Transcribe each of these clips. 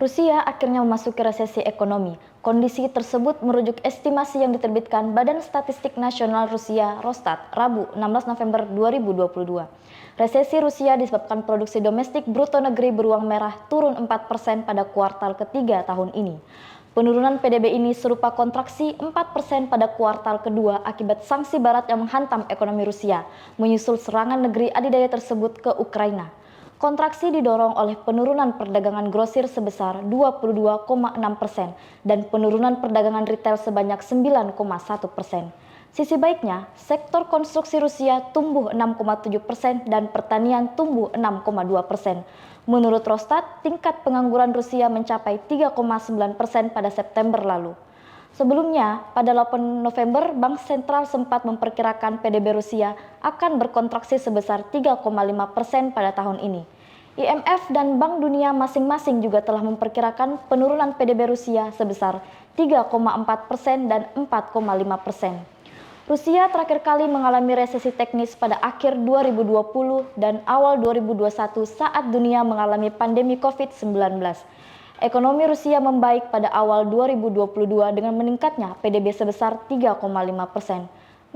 Rusia akhirnya memasuki resesi ekonomi. Kondisi tersebut merujuk estimasi yang diterbitkan Badan Statistik Nasional Rusia Rosstat Rabu 16 November 2022. Resesi Rusia disebabkan produksi domestik bruto negeri beruang merah turun 4% pada kuartal ketiga tahun ini. Penurunan PDB ini serupa kontraksi 4% pada kuartal kedua akibat sanksi barat yang menghantam ekonomi Rusia, menyusul serangan negeri adidaya tersebut ke Ukraina. Kontraksi didorong oleh penurunan perdagangan grosir sebesar 22,6% dan penurunan perdagangan retail sebanyak 9,1%. Sisi baiknya, sektor konstruksi Rusia tumbuh 6,7% dan pertanian tumbuh 6,2%. Menurut Rosstat, tingkat pengangguran Rusia mencapai 3,9% pada September lalu. Sebelumnya, pada 8 November, Bank Sentral sempat memperkirakan PDB Rusia akan berkontraksi sebesar 3,5% pada tahun ini. IMF dan Bank Dunia masing-masing juga telah memperkirakan penurunan PDB Rusia sebesar 3,4% dan 4,5%. Rusia terakhir kali mengalami resesi teknis pada akhir 2020 dan awal 2021 saat dunia mengalami pandemi COVID-19. Ekonomi Rusia membaik pada awal 2022 dengan meningkatnya PDB sebesar 3,5%.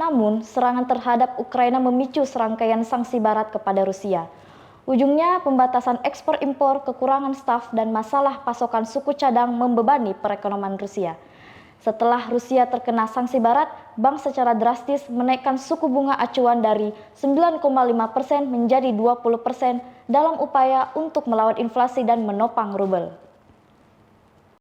Namun, serangan terhadap Ukraina memicu serangkaian sanksi barat kepada Rusia. Ujungnya, pembatasan ekspor-impor, kekurangan staf, dan masalah pasokan suku cadang membebani perekonomian Rusia. Setelah Rusia terkena sanksi barat, bank secara drastis menaikkan suku bunga acuan dari 9,5% menjadi 20% dalam upaya untuk melawan inflasi dan menopang rubel.